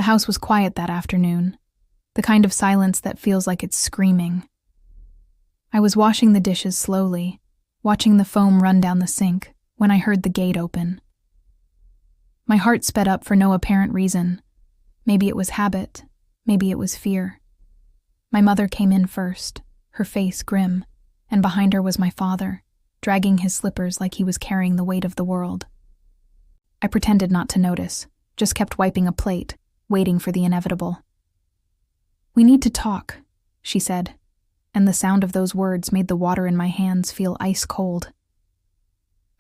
The house was quiet that afternoon, the kind of silence that feels like it's screaming. I was washing the dishes slowly, watching the foam run down the sink, when I heard the gate open. My heart sped up for no apparent reason. Maybe it was habit, maybe it was fear. My mother came in first, her face grim, and behind her was my father, dragging his slippers like he was carrying the weight of the world. I pretended not to notice, just kept wiping a plate, waiting for the inevitable. "We need to talk," she said, and the sound of those words made the water in my hands feel ice cold.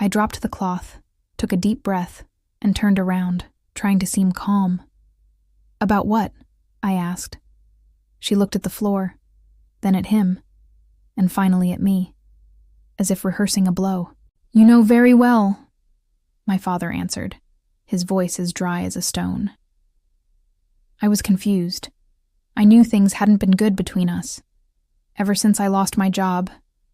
I dropped the cloth, took a deep breath, and turned around, trying to seem calm. "About what?" I asked. She looked at the floor, then at him, and finally at me, as if rehearsing a blow. "You know very well," my father answered, his voice as dry as a stone. I was confused. I knew things hadn't been good between us. Ever since I lost my job,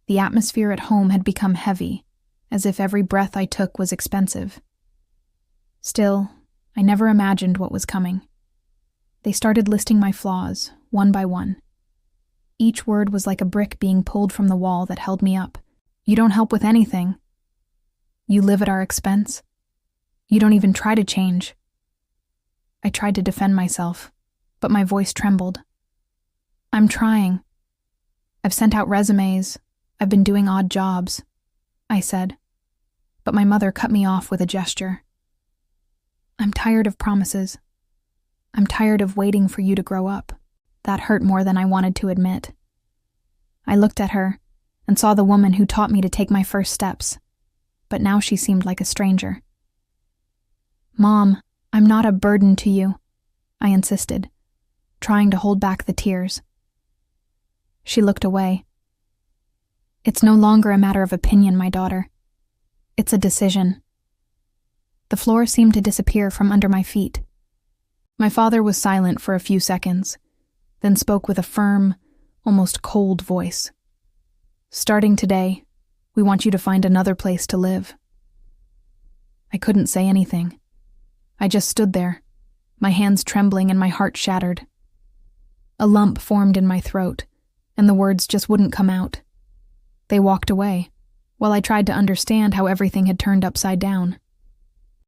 the atmosphere at home had become heavy, as if every breath I took was expensive. Still, I never imagined what was coming. They started listing my flaws, one by one. Each word was like a brick being pulled from the wall that held me up. "You don't help with anything. You live at our expense. You don't even try to change." I tried to defend myself, but my voice trembled. "I'm trying. I've sent out resumes. I've been doing odd jobs," I said, but my mother cut me off with a gesture. "I'm tired of promises. I'm tired of waiting for you to grow up." That hurt more than I wanted to admit. I looked at her and saw the woman who taught me to take my first steps, but now she seemed like a stranger. "Mom, I'm not a burden to you," I insisted, trying to hold back the tears. She looked away. "It's no longer a matter of opinion, my daughter. It's a decision." The floor seemed to disappear from under my feet. My father was silent for a few seconds, then spoke with a firm, almost cold voice. "Starting today, we want you to find another place to live." I couldn't say anything. I just stood there, my hands trembling and my heart shattered. A lump formed in my throat, and the words just wouldn't come out. They walked away, while I tried to understand how everything had turned upside down.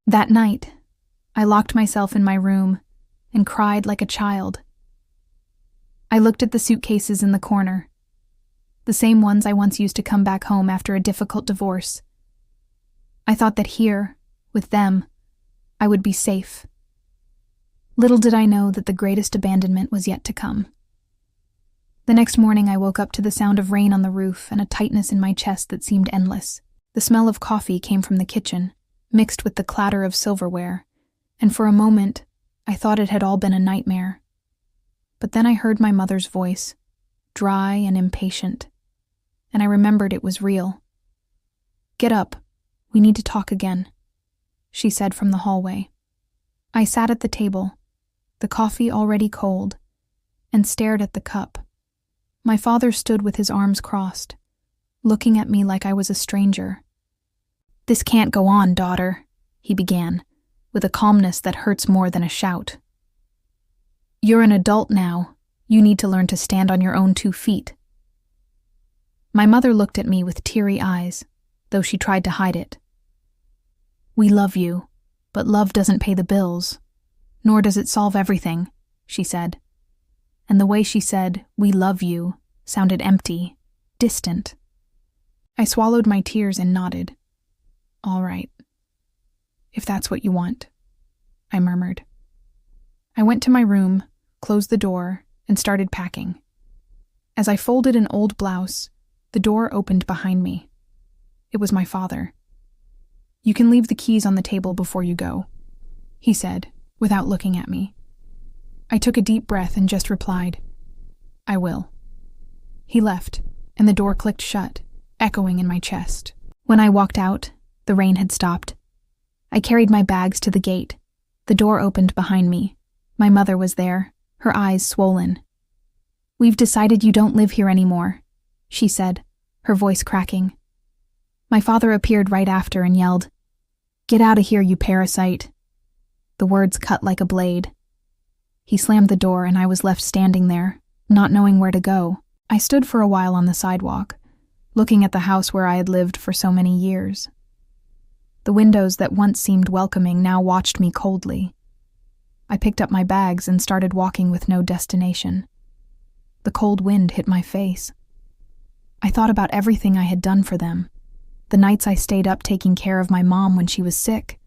That night, I locked myself in my room and cried like a child. I looked at the suitcases in the corner, the same ones I once used to come back home after a difficult divorce. I thought that here, with them, I would be safe. Little did I know that the greatest abandonment was yet to come. The next morning I woke up to the sound of rain on the roof and a tightness in my chest that seemed endless. The smell of coffee came from the kitchen, mixed with the clatter of silverware, and for a moment I thought it had all been a nightmare. But then I heard my mother's voice, dry and impatient, and I remembered it was real. "Get up, we need to talk again," she said from the hallway. I sat at the table, the coffee already cold, and stared at the cup. My father stood with his arms crossed, looking at me like I was a stranger. "This can't go on, daughter," he began, with a calmness that hurts more than a shout. "You're an adult now. You need to learn to stand on your own 2 feet. My mother looked at me with teary eyes, though she tried to hide it. "We love you, but love doesn't pay the bills, nor does it solve everything," she said. And the way she said, "we love you," sounded empty, distant. I swallowed my tears and nodded. "All right. If that's what you want," I murmured. I went to my room, closed the door, and started packing. As I folded an old blouse, the door opened behind me. It was my father. "You can leave the keys on the table before you go," he said, without looking at me. I took a deep breath and just replied, "I will." He left, and the door clicked shut, echoing in my chest. When I walked out, the rain had stopped. I carried my bags to the gate. The door opened behind me. My mother was there, her eyes swollen. "We've decided you don't live here anymore," she said, her voice cracking. My father appeared right after and yelled, "Get out of here, you parasite." The words cut like a blade. He slammed the door and I was left standing there, not knowing where to go. I stood for a while on the sidewalk, looking at the house where I had lived for so many years. The windows that once seemed welcoming now watched me coldly. I picked up my bags and started walking with no destination. The cold wind hit my face. I thought about everything I had done for them. The nights I stayed up taking care of my mom when she was sick.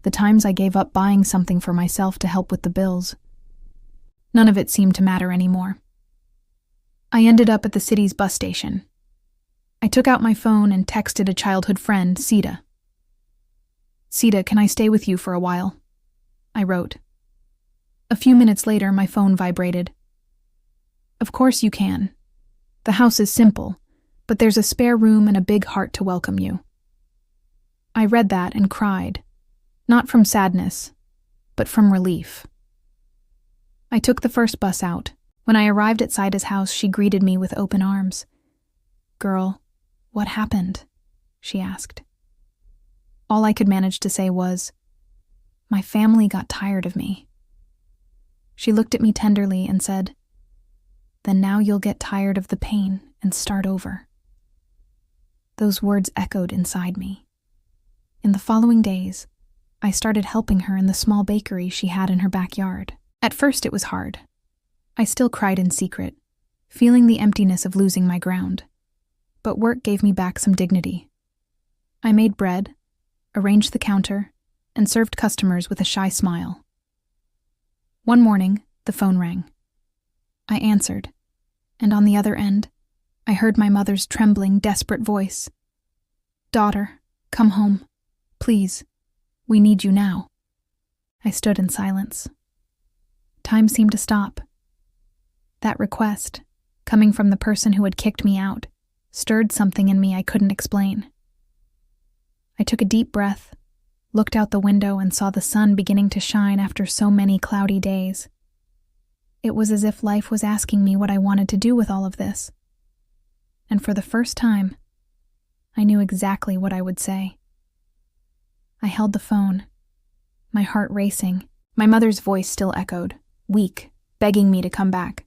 The times I gave up buying something for myself to help with the bills. None of it seemed to matter anymore. I ended up at the city's bus station. I took out my phone and texted a childhood friend, Sita. "Sita, can I stay with you for a while?" I wrote. A few minutes later, my phone vibrated. "Of course you can. The house is simple, but there's a spare room and a big heart to welcome you." I read that and cried, not from sadness, but from relief. I took the first bus out. When I arrived at Sida's house, she greeted me with open arms. "Girl, what happened?" she asked. All I could manage to say was, "My family got tired of me." She looked at me tenderly and said, "Then now you'll get tired of the pain and start over." Those words echoed inside me. In the following days, I started helping her in the small bakery she had in her backyard. At first it was hard. I still cried in secret, feeling the emptiness of losing my ground. But work gave me back some dignity. I made bread, arranged the counter, and served customers with a shy smile. One morning, the phone rang. I answered, and on the other end, I heard my mother's trembling, desperate voice. "Daughter, come home. Please, we need you now." I stood in silence. Time seemed to stop. That request, coming from the person who had kicked me out, stirred something in me I couldn't explain. I took a deep breath, looked out the window and saw the sun beginning to shine after so many cloudy days. It was as if life was asking me what I wanted to do with all of this. And for the first time, I knew exactly what I would say. I held the phone, my heart racing. My mother's voice still echoed, weak, begging me to come back.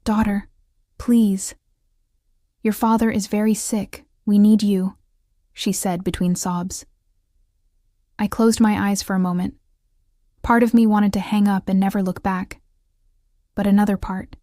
"Daughter, please. Your father is very sick. We need you," she said between sobs. I closed my eyes for a moment. Part of me wanted to hang up and never look back. But another part,